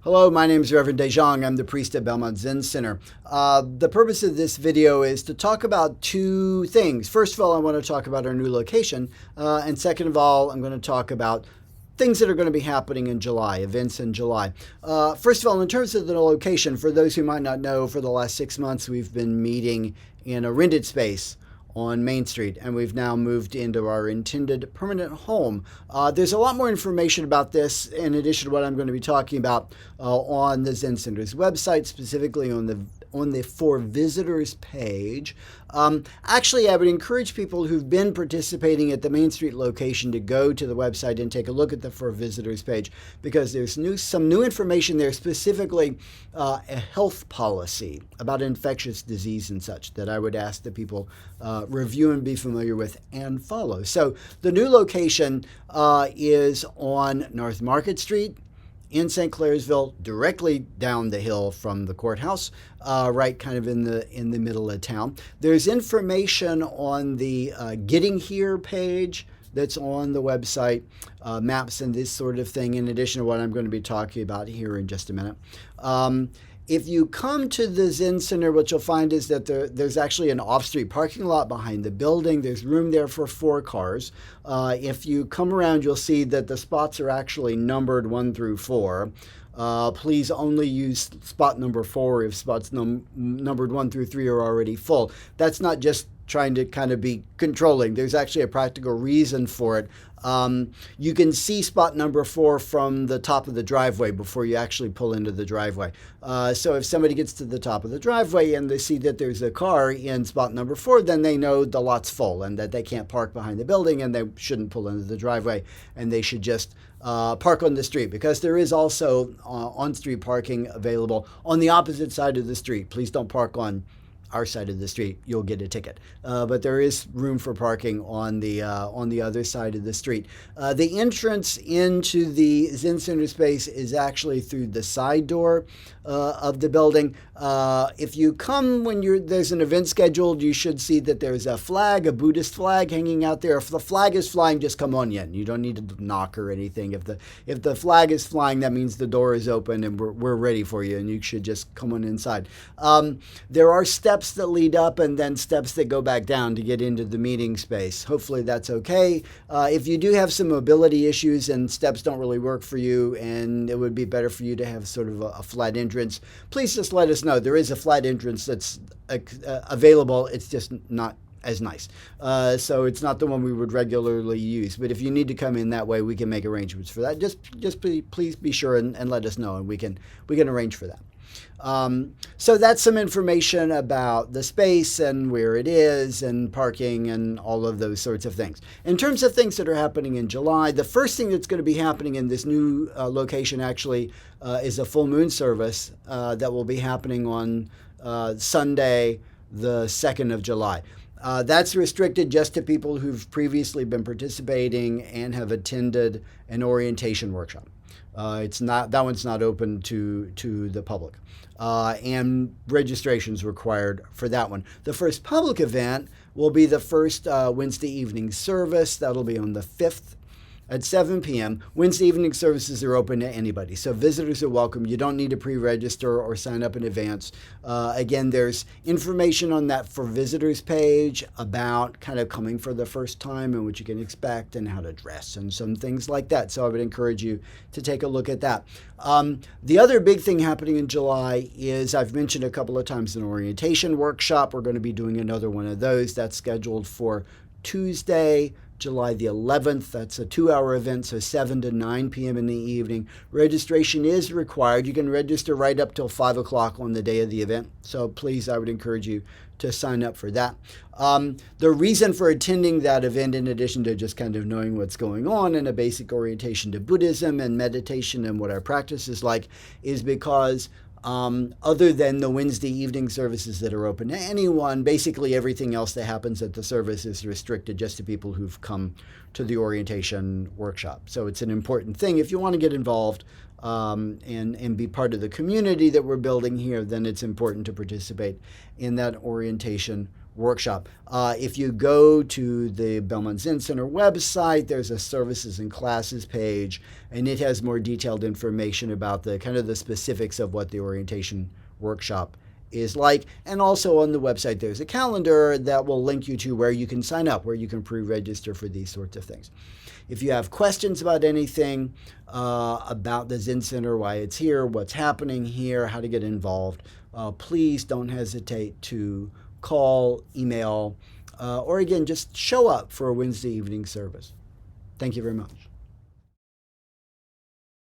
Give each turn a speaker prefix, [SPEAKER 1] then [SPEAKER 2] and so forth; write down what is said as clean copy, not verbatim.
[SPEAKER 1] Hello, my name is Reverend Dejong. I'm the priest at Belmont Zen Center. The purpose of this video is to talk about two things. First of all, I want to talk about our new location. And second of all, I'm going to talk about things that are going to be happening in July, events in July. First of all, in terms of the location, for those who might not know, for the last 6 months, we've been meeting in a rented space on Main Street, and we've now moved into our intended permanent home. There's a lot more information about this in addition to what I'm going to be talking about on the Zen Center's website, specifically on the For Visitors page. Actually, I would encourage people who've been participating at the Main Street location to go to the website and take a look at the For Visitors page, because there's some new information there, specifically a health policy about infectious disease and such, that I would ask that people review and be familiar with and follow. So the new location is on North Market Street in St. Clairsville, directly down the hill from the courthouse, right kind of in the middle of town. There's information on the Getting Here page that's on the website, maps and this sort of thing, in addition to what I'm going to be talking about here in just a minute. If you come to the Zen Center, what you'll find is that there's actually an off-street parking lot behind the building. There's room there for 4 cars. If you come around, you'll see that the spots are actually numbered 1 through 4. Please only use spot number 4 if spots numbered 1 through 3 are already full. That's not just trying to kind of be controlling. There's actually a practical reason for it. You can see spot number 4 from the top of the driveway before you actually pull into the driveway. So if somebody gets to the top of the driveway and they see that there's a car in spot number 4, then they know the lot's full and that they can't park behind the building and they shouldn't pull into the driveway, and they should just park on the street, because there is also on-street parking available on the opposite side of the street. Please don't park on our side of the street. You'll get a ticket. But there is room for parking on the other side of the street. The entrance into the Zen Center space is actually through the side door of the building. If you come when there's an event scheduled, you should see that there's a flag, a Buddhist flag hanging out there. If the flag is flying, just come on in. You don't need to knock or anything. If the flag is flying, that means the door is open and we're ready for you, and you should just come on inside. There are steps that lead up and then steps that go back down to get into the meeting space. Hopefully that's okay. If you do have some mobility issues and steps don't really work for you, and it would be better for you to have sort of a flat entrance, please just let us know. There is a flat entrance that's available. It's just not as nice. So it's not the one we would regularly use. But if you need to come in that way, we can make arrangements for that. Just please be sure and let us know, and we can arrange for that. So that's some information about the space and where it is and parking and all of those sorts of things. In terms of things that are happening in July, the first thing that's going to be happening in this new location actually is a full moon service that will be happening on Sunday, the 2nd of July. That's restricted just to people who've previously been participating and have attended an orientation workshop. That one's not open to the public, and registration's required for that one. The first public event will be the first Wednesday evening service. That'll be on the 5th at 7 p.m. Wednesday evening services are open to anybody, so visitors are welcome. You don't need to pre-register or sign up in advance. Again, there's information on that For Visitors page about kind of coming for the first time and what you can expect and how to dress and some things like that. So I would encourage you to take a look at that. The other big thing happening in July is, I've mentioned a couple of times, an orientation workshop. We're going to be doing another one of those. That's scheduled for Tuesday, July the 11th. That's a 2-hour event, so 7 to 9 p.m. in the evening. Registration is required. You can register right up till 5 o'clock on the day of the event. So please, I would encourage you to sign up for that. The reason for attending that event, in addition to just kind of knowing what's going on and a basic orientation to Buddhism and meditation and what our practice is like, is because other than the Wednesday evening services that are open to anyone, basically everything else that happens at the service is restricted just to people who've come to the orientation workshop. So it's an important thing. If you want to get involved and be part of the community that we're building here, then it's important to participate in that orientation workshop. If you go to the Belmont Zen Center website, there's a services and classes page, and it has more detailed information about the kind of the specifics of what the orientation workshop is like. And also on the website, there's a calendar that will link you to where you can sign up, where you can pre-register for these sorts of things. If you have questions about anything about the Zen Center, why it's here, what's happening here, how to get involved, please don't hesitate to call, email, or again, just show up for a Wednesday evening service. Thank you very much.